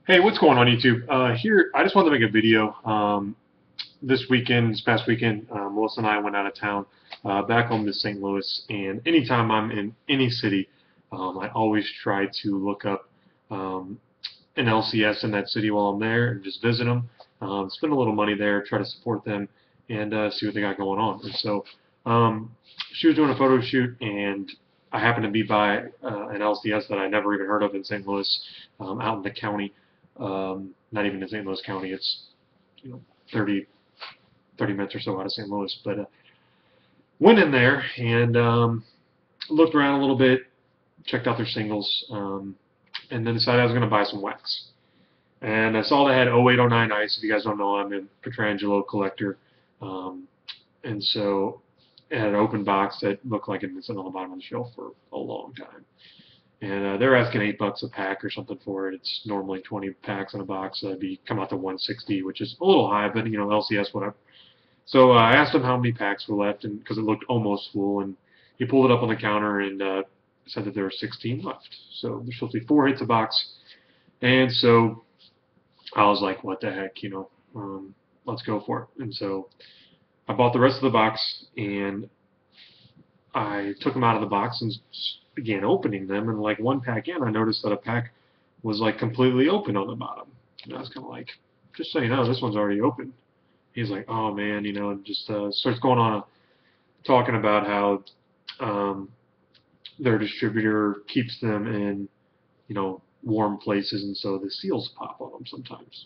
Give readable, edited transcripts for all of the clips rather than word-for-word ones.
Hey, what's going on YouTube? Here, I just wanted to make a video. This past weekend, Melissa and I went out of town, back home to St. Louis, and anytime I'm in any city, I always try to look up an LCS in that city while I'm there and just visit them, spend a little money there, try to support them, and see what they got going on. And so, she was doing a photo shoot, and I happened to be by an LCS that I never even heard of in St. Louis, out in the county. Not even in St. Louis County. It's 30 minutes or so out of St. Louis. But went in there and looked around a little bit, checked out their singles, and then decided I was going to buy some wax. And I saw they had 0809 ice. If you guys don't know, I'm a Petrangelo collector, and so it had an open box that looked like it was on the bottom of the shelf for a long time. And they're asking $8 a pack or something for it. It's normally 20 packs in a box, so that'd come out to 160, which is a little high, but LCS, whatever. So I asked him how many packs were left, and because it looked almost full, and he pulled it up on the counter and said that there were 16 left. So there's supposed to be 4 hits a box, and so I was like, what the heck, let's go for it. And so I bought the rest of the box, and I took them out of the box and began opening them, and like one pack in, I noticed that a pack was like completely open on the bottom. And I was kind of like, just so you know, this one's already open. He's like, oh man, and just starts going on talking about how their distributor keeps them in, warm places, and so the seals pop on them sometimes.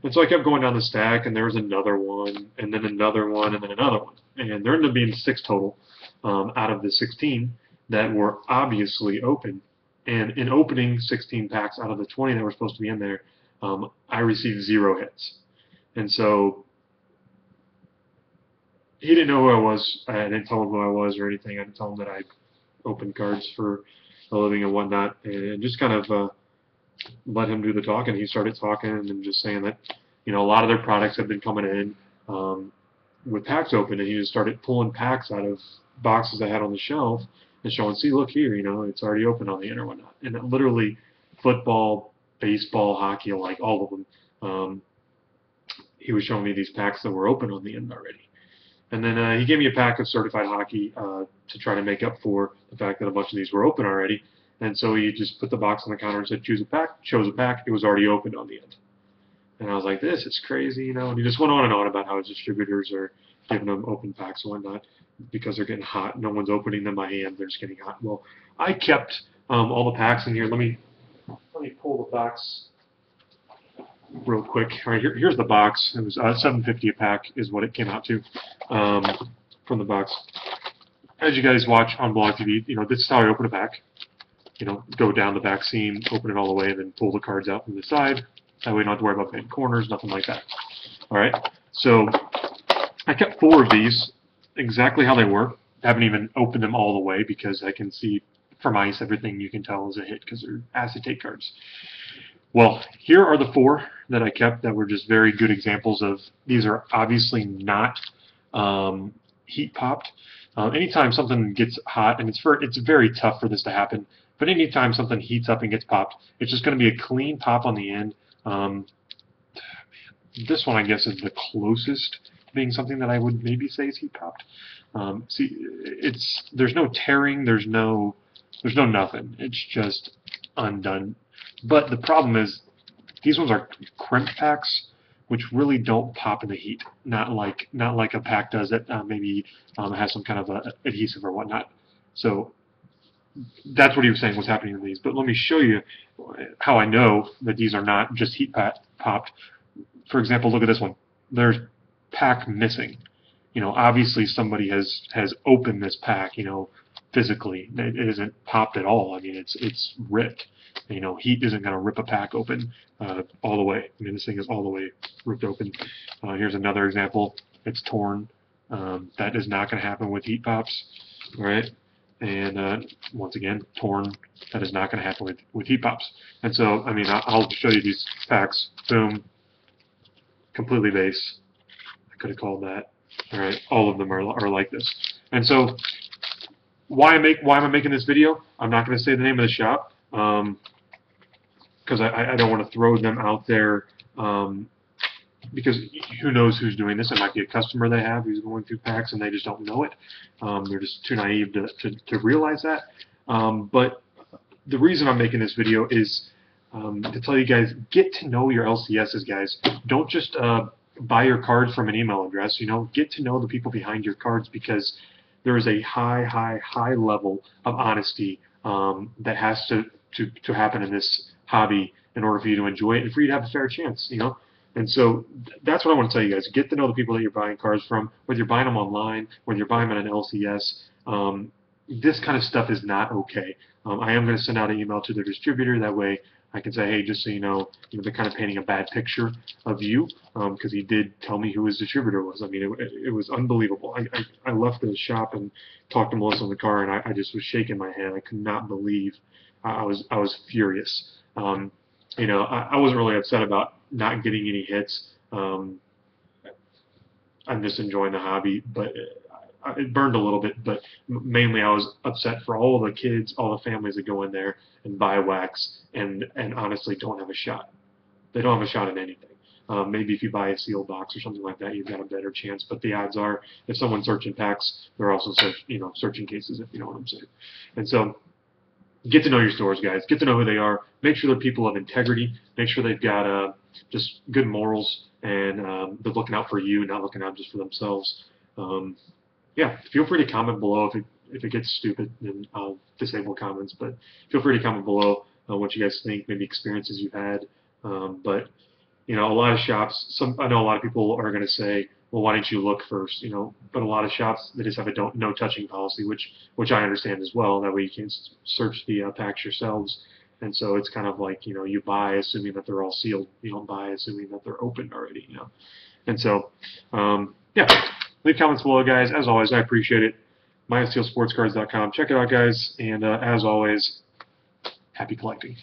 And so I kept going down the stack, and there was another one, and then another one, and then another one. And there ended up being 6 total out of the 16 that were obviously open. And in opening 16 packs out of the 20 that were supposed to be in there, I received 0 hits. And so he didn't know who I was. I didn't tell him who I was or anything. I didn't tell him that I opened cards for a living and whatnot. And just kind of let him do the talking. He started talking and just saying that, a lot of their products have been coming in with packs open, and he just started pulling packs out of boxes I had on the shelf and showing, see, look here, it's already open on the end or whatnot. And it literally, football, baseball, hockey, like all of them, he was showing me these packs that were open on the end already. And then he gave me a pack of certified hockey to try to make up for the fact that a bunch of these were open already. And so he just put the box on the counter and said, choose a pack, chose a pack, it was already opened on the end. And I was like, this is crazy, and he just went on and on about how his distributors are giving them open packs and whatnot because they're getting hot. No one's opening them by hand, they're just getting hot. Well, I kept all the packs in here. Let me pull the box real quick. All right, here's the box. It was $7.50 a pack is what it came out to from the box. As you guys watch on Blog TV, this is how I open a pack. Go down the back seam, open it all the way, and then pull the cards out from the side. That way you don't have to worry about bent corners, nothing like that. All right, so I kept 4 of these exactly how they were. I haven't even opened them all the way because I can see from ice everything you can tell is a hit because they're acetate cards. Well, here are the 4 that I kept that were just very good examples of, these are obviously not heat popped. Anytime something gets hot, and it's very tough for this to happen, but anytime something heats up and gets popped, it's just going to be a clean pop on the end. This one, I guess, is the closest being something that I would maybe say is heat popped. See, there's no tearing, there's no nothing. It's just undone. But the problem is, these ones are crimp packs, which really don't pop in the heat. Not like a pack does that maybe has some kind of adhesive or whatnot. So that's what he was saying was happening to these. But let me show you how I know that these are not just heat popped. For example, look at this one. There's pack missing. Obviously somebody has opened this pack, physically. It isn't popped at all. I mean, it's ripped. Heat isn't going to rip a pack open all the way. I mean, this thing is all the way ripped open. Here's another example. It's torn. That is not going to happen with heat pops. All right. And once again, torn. That is not going to happen with heat pops. And so, I mean, I'll show you these packs. Boom. Completely base. I could have called that. All right. All of them are like this. And so, why am I making this video? I'm not going to say the name of the shop. because I don't want to throw them out there. Because who knows who's doing this? It might be a customer they have who's going through packs and they just don't know it. They're just too naive to realize that. But the reason I'm making this video is to tell you guys, get to know your LCSs, guys. Don't just buy your cards from an email address. Get to know the people behind your cards, because there is a high level of honesty that has to happen in this hobby in order for you to enjoy it and for you to have a fair chance. And so that's what I want to tell you guys. Get to know the people that you're buying cards from, whether you're buying them online, whether you're buying them at an LCS. This kind of stuff is not okay. I am going to send out an email to the distributor. That way I can say, hey, just so you know, they're kind of painting a bad picture of you, because he did tell me who his distributor was. I mean, it was unbelievable. I left the shop and talked to Melissa in the car, and I just was shaking my head. I could not believe. I was furious. I wasn't really upset about not getting any hits. I'm just enjoying the hobby, but it burned a little bit. But mainly I was upset for all the kids, all the families that go in there and buy wax and honestly don't have a shot. They don't have a shot at anything. Maybe if you buy a sealed box or something like that, you've got a better chance. But the odds are, if someone's searching packs, they're also searching cases, if you know what I'm saying. And so, get to know your stores, guys. Get to know who they are. Make sure they're people of integrity. Make sure they've got just good morals, and they're looking out for you, not looking out just for themselves. Yeah, feel free to comment below. If it gets stupid, then I'll disable comments. But feel free to comment below what you guys think, maybe experiences you've had. But a lot of shops. I know a lot of people are going to say, well, why didn't you look first? But a lot of shops, they just have a no touching policy, which I understand as well. That way you can search the packs yourselves, and so it's kind of like you buy assuming that they're all sealed. You don't buy assuming that they're open already. And so yeah, leave comments below, guys. As always, I appreciate it. MySteelSportsCards.com. Check it out, guys, and as always, happy collecting.